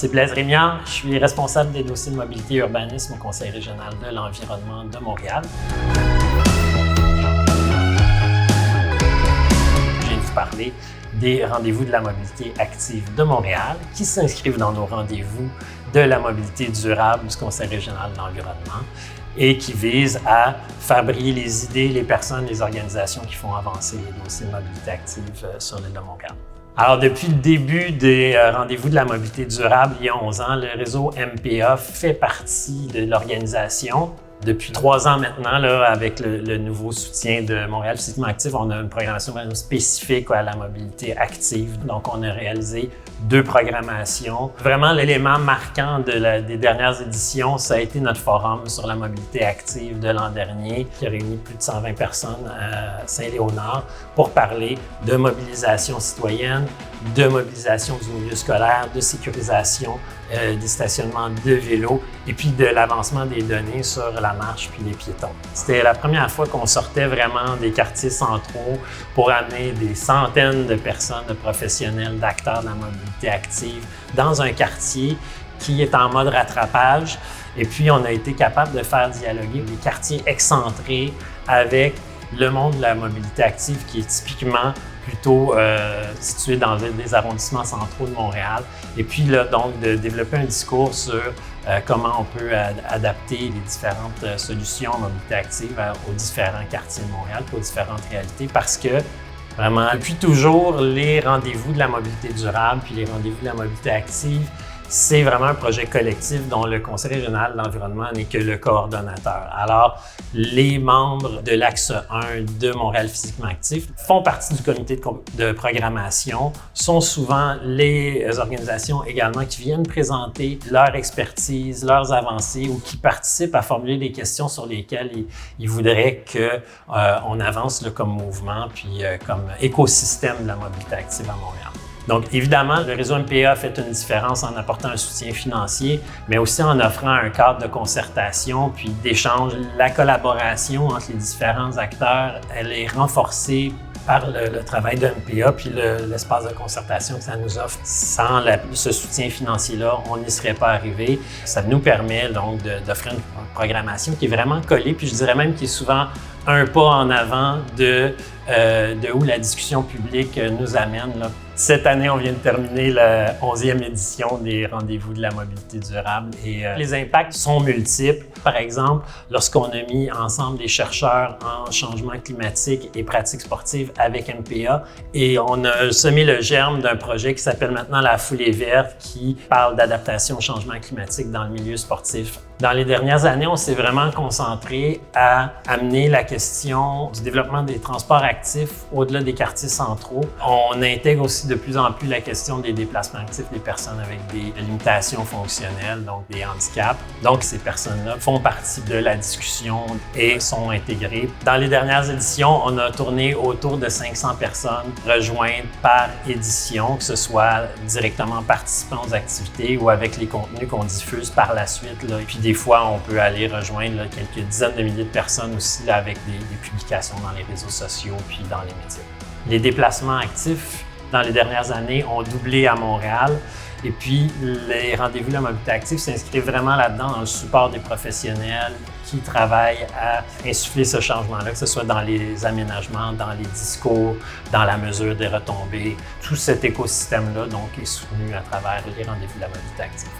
c'est Blaise Rémillard, je suis responsable des dossiers de mobilité et urbanisme au Conseil régional de l'environnement de Montréal. Je viens de vous parler des rendez-vous de la mobilité active de Montréal qui s'inscrivent dans nos rendez-vous de la mobilité durable du Conseil régional de l'environnement et qui visent à faire briller les idées, les personnes, les organisations qui font avancer les dossiers de mobilité active sur l'île de Montréal. Alors, depuis le début des rendez-vous de la mobilité durable, il y a 11 ans, le réseau MPA fait partie de l'organisation. Depuis 3 ans maintenant, là, avec le nouveau soutien de Montréal Physiquement Actif, on a une programmation vraiment spécifique à la mobilité active. Donc, on a réalisé 2 programmations. Vraiment, l'élément marquant des dernières éditions, ça a été notre forum sur la mobilité active de l'an dernier, qui a réuni plus de 120 personnes à Saint-Léonard pour parler de mobilisation citoyenne, de mobilisation du milieu scolaire, de sécurisation des stationnements de vélos et puis de l'avancement des données sur la marche puis les piétons. C'était la première fois qu'on sortait vraiment des quartiers centraux pour amener des centaines de personnes, de professionnels, d'acteurs de la mobilité active dans un quartier qui est en mode rattrapage. Et puis, on a été capable de faire dialoguer des quartiers excentrés avec le monde de la mobilité active qui est typiquement plutôt situé dans des arrondissements centraux de Montréal. Et puis là, donc, de développer un discours sur comment on peut adapter les différentes solutions en mobilité active aux différents quartiers de Montréal, aux différentes réalités, parce que vraiment, depuis toujours, les rendez-vous de la mobilité durable puis les rendez-vous de la mobilité active, c'est vraiment un projet collectif dont le Conseil régional de l'environnement n'est que le coordonnateur. Alors, les membres de l'Axe 1 de Montréal Physiquement Actif font partie du comité de programmation, sont souvent les organisations également qui viennent présenter leur expertise, leurs avancées ou qui participent à formuler des questions sur lesquelles ils voudraient qu'on avance là, comme mouvement puis comme écosystème de la mobilité active à Montréal. Donc, évidemment, le réseau MPA fait une différence en apportant un soutien financier, mais aussi en offrant un cadre de concertation puis d'échange. La collaboration entre les différents acteurs, elle est renforcée par le travail de MPA puis l'espace de concertation que ça nous offre. Sans ce soutien financier-là, on n'y serait pas arrivé. Ça nous permet donc d'offrir une programmation qui est vraiment collée, puis je dirais même qui est souvent un pas en avant de où la discussion publique nous amène. Là. Cette année, on vient de terminer la 11e édition des rendez-vous de la mobilité durable et les impacts sont multiples. Par exemple, lorsqu'on a mis ensemble des chercheurs en changement climatique et pratiques sportives avec MPA et on a semé le germe d'un projet qui s'appelle maintenant la Foulée verte qui parle d'adaptation au changement climatique dans le milieu sportif. Dans les dernières années, on s'est vraiment concentré à amener la question du développement des transports actifs au-delà des quartiers centraux. On intègre aussi de plus en plus la question des déplacements actifs des personnes avec des limitations fonctionnelles, donc des handicaps. Donc, ces personnes-là font partie de la discussion et sont intégrées. Dans les dernières éditions, on a tourné autour de 500 personnes rejointes par édition, que ce soit directement participant aux activités ou avec les contenus qu'on diffuse par la suite. Là. Et puis, des fois, on peut aller rejoindre là, quelques dizaines de milliers de personnes aussi là, avec des publications dans les réseaux sociaux puis dans les médias. Les déplacements actifs, dans les dernières années, ont doublé à Montréal. Et puis, les rendez-vous de la mobilité active s'inscrivent vraiment là-dedans, dans le support des professionnels qui travaillent à insuffler ce changement-là, que ce soit dans les aménagements, dans les discours, dans la mesure des retombées. Tout cet écosystème-là donc, est soutenu à travers les rendez-vous de la mobilité active.